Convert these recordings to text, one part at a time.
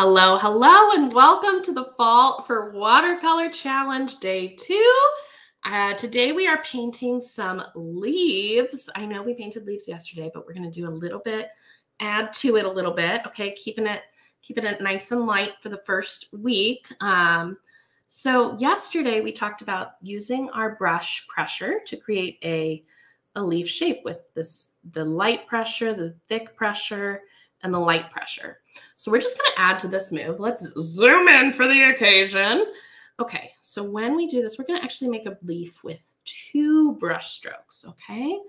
Hello, hello, and welcome to the Fall for Watercolor Challenge Day 2. Today we are painting some leaves. I know we painted leaves yesterday, but we're going to do a little bit, add to it a little bit, okay? Keeping it nice and light for the first week. So yesterday we talked about using our brush pressure to create a leaf shape with the light pressure, the thick pressure, and the light pressure. So we're just going to add to this move. Let's zoom in for the occasion. Okay, so when we do this, we're going to actually make a leaf with 2 brush strokes, okay?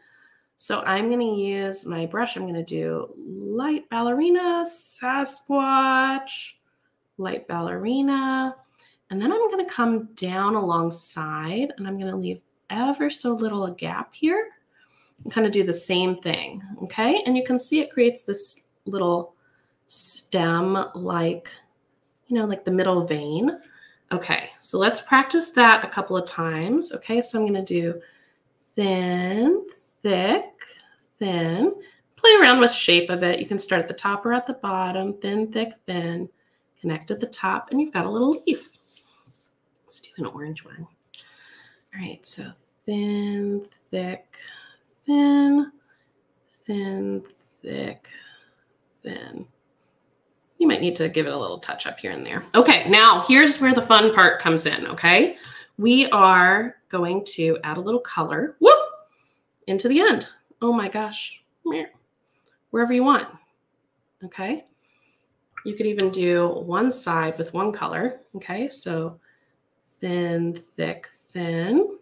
So I'm going to use my brush. I'm going to do light ballerina, Sasquatch, light ballerina, and then I'm going to come down alongside, and I'm going to leave ever so little a gap here and kind of do the same thing, okay? And you can see it creates this little stem like, like the middle vein. Okay, so let's practice that a couple of times. Okay, so I'm going to do thin, thick, thin. Play around with shape of it. You can start at the top or at the bottom. Thin, thick, thin. Connect at the top, and you've got a little leaf. Let's do an orange one. All right, so thin, thick, thin, thin, thick, thin. You might need to give it a little touch up here and there. Okay, now here's where the fun part comes in, okay? We are going to add a little color, whoop, into the end. Oh my gosh, wherever you want, okay? You could even do one side with one color, okay? So thin, thick, thin.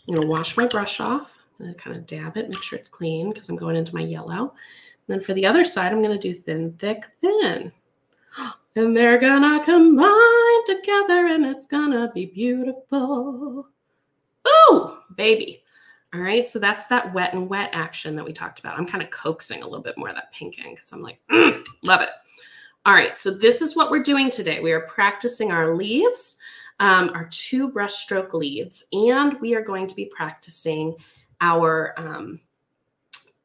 I'm gonna wash my brush off. I'm gonna kind of dab it, make sure it's clean because I'm going into my yellow. Then for the other side, I'm going to do thin, thick, thin. And they're going to combine together and it's going to be beautiful. Ooh, baby. All right, so that's that wet and wet action that we talked about. I'm kind of coaxing a little bit more of that pink in because I'm like, love it. All right, so this is what we're doing today. We are practicing our leaves, our 2 brush stroke leaves, and we are going to be practicing our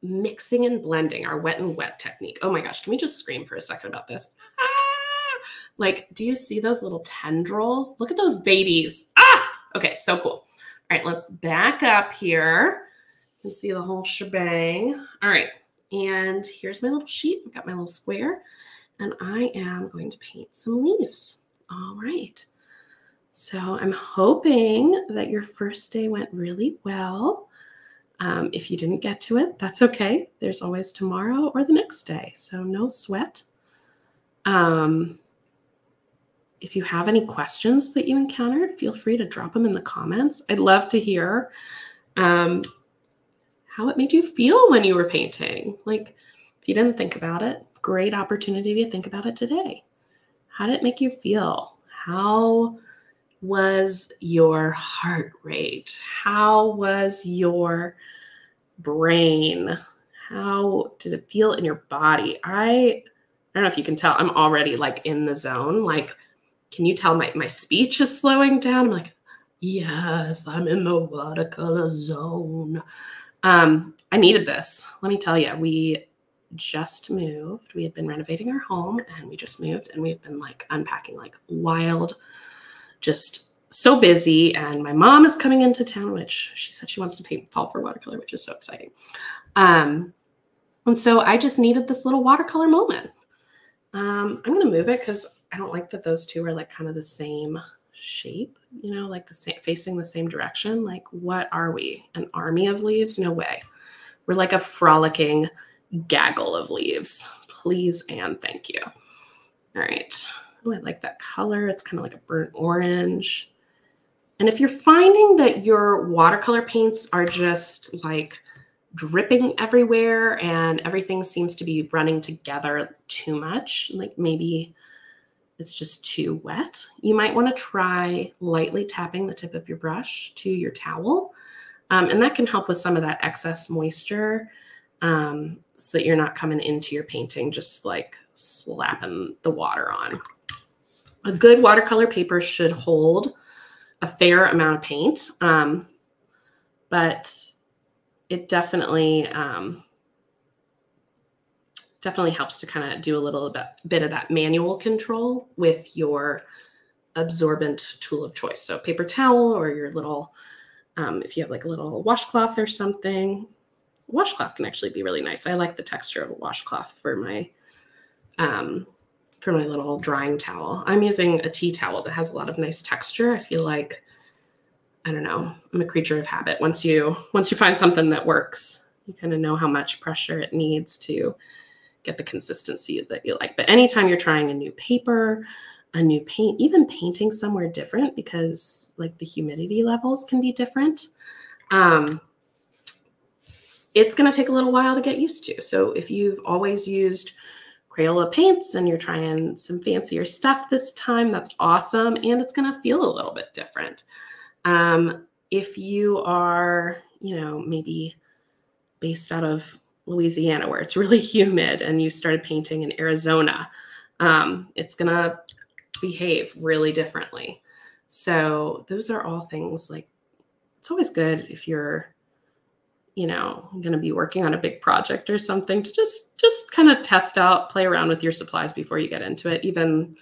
mixing and blending, our wet and wet technique. Oh my gosh, can we just scream for a second about this? Ah! Like, do you see those little tendrils? Look at those babies. Ah! Okay, so cool. All right, let's back up here. You can see the whole shebang. All right, and here's my little sheet. I've got my little square, and I am going to paint some leaves. All right. So I'm hoping that your first day went really well. If you didn't get to it, that's okay. There's always tomorrow or the next day, so no sweat. If you have any questions that you encountered, feel free to drop them in the comments. I'd love to hear how it made you feel when you were painting. Like, if you didn't think about it, great opportunity to think about it today. How did it make you feel? How was your heart rate? How was your brain? How did it feel in your body? I don't know if you can tell, I'm already like in the zone. Like, can you tell my speech is slowing down? I'm like, yes, I'm in the watercolor zone. I needed this. Let me tell you, we just moved. We had been renovating our home and we just moved and we've been like unpacking like wild, just so busy. And my mom is coming into town, which she said she wants to paint Fall for Watercolor, which is so exciting. And so I just needed this little watercolor moment. I'm going to move it because I don't like that those 2 are like kind of the same shape, like the same, facing the same direction. Like, what are we? An army of leaves? No way. We're like a frolicking gaggle of leaves. Please and thank you. All right. Oh, I like that color. It's kind of like a burnt orange. And if you're finding that your watercolor paints are just like dripping everywhere and everything seems to be running together too much, like maybe it's just too wet, you might want to try lightly tapping the tip of your brush to your towel. And that can help with some of that excess moisture so that you're not coming into your painting just like slapping the water on. A good watercolor paper should hold a fair amount of paint, but it definitely definitely helps to kind of do a little bit of that manual control with your absorbent tool of choice. So paper towel or your little, if you have like a little washcloth or something. Washcloth can actually be really nice. I like the texture of a washcloth for my little drying towel. I'm using a tea towel that has a lot of nice texture. I feel like, I don't know, I'm a creature of habit. Once you find something that works, you kind of know how much pressure it needs to get the consistency that you like. But anytime you're trying a new paper, a new paint, even painting somewhere different, because like the humidity levels can be different, it's going to take a little while to get used to. So if you've always used Crayola paints and you're trying some fancier stuff this time, that's awesome. And it's going to feel a little bit different. If you are, maybe based out of Louisiana where it's really humid and you started painting in Arizona, it's going to behave really differently. So those are all things like, it's always good if you're, going to be working on a big project or something to just kind of test out, play around with your supplies before you get into it. Even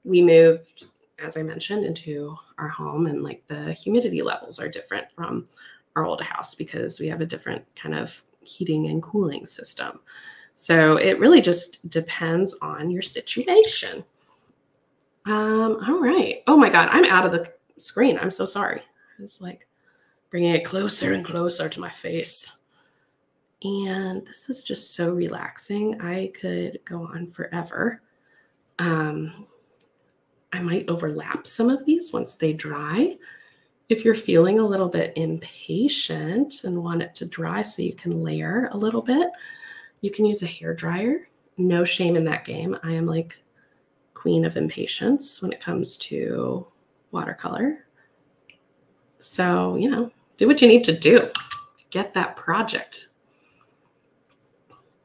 we moved, as I mentioned, into our home, and like the humidity levels are different from our old house because we have a different kind of heating and cooling system. So it really just depends on your situation. All right. Oh my God, I'm out of the screen. I'm so sorry. It's like bringing it closer and closer to my face. And this is just so relaxing. I could go on forever. I might overlap some of these once they dry. If you're feeling a little bit impatient and want it to dry so you can layer a little bit, you can use a hair dryer. No shame in that game. I am like queen of impatience when it comes to watercolor. So, do what you need to do. Get that project.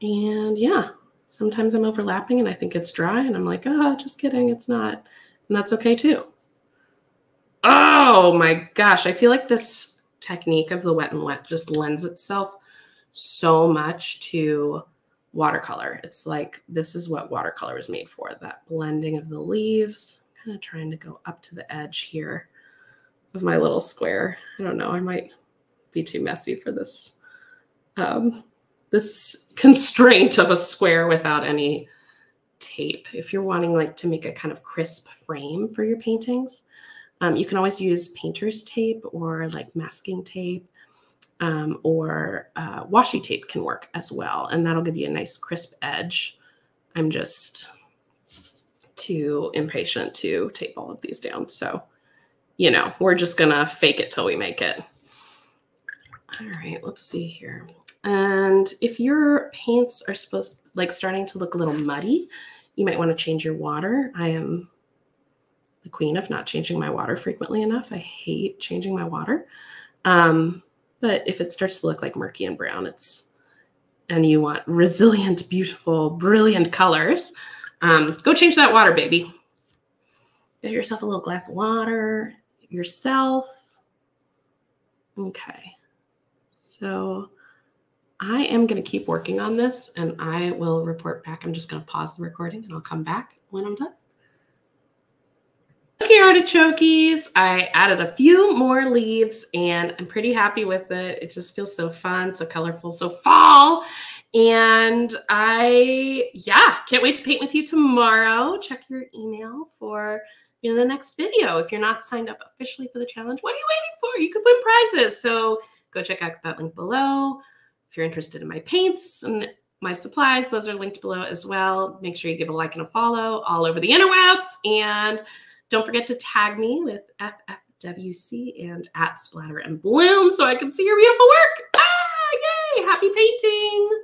And yeah, sometimes I'm overlapping and I think it's dry and I'm like, oh, just kidding, it's not. And that's okay too. Oh my gosh, I feel like this technique of the wet and wet just lends itself so much to watercolor. It's like, this is what watercolor is made for, that blending of the leaves. Kind of trying to go up to the edge here of my little square. I don't know, I might be too messy for this, this constraint of a square without any tape. If you're wanting like to make a kind of crisp frame for your paintings, you can always use painter's tape or like masking tape, or washi tape can work as well. And that'll give you a nice crisp edge. I'm just too impatient to tape all of these down. So, we're just gonna fake it till we make it. All right, let's see here. And if your paints are starting to look a little muddy, you might want to change your water. I am the queen of not changing my water frequently enough. I hate changing my water. But if it starts to look like murky and brown, and you want resilient, beautiful, brilliant colors, go change that water, baby. Get yourself a little glass of water yourself. Okay. So I am going to keep working on this and I will report back. I'm just going to pause the recording and I'll come back when I'm done. Okay, artichokes. I added a few more leaves and I'm pretty happy with it. It just feels so fun, so colorful, so fall. And can't wait to paint with you tomorrow. Check your email for the next video. If you're not signed up officially for the challenge, what are you waiting for? You could win prizes. So go check out that link below. If you're interested in my paints and my supplies, those are linked below as well. Make sure you give a like and a follow all over the interwebs. And don't forget to tag me with FFWC and @Splatter and Bloom so I can see your beautiful work. Ah, yay! Happy painting!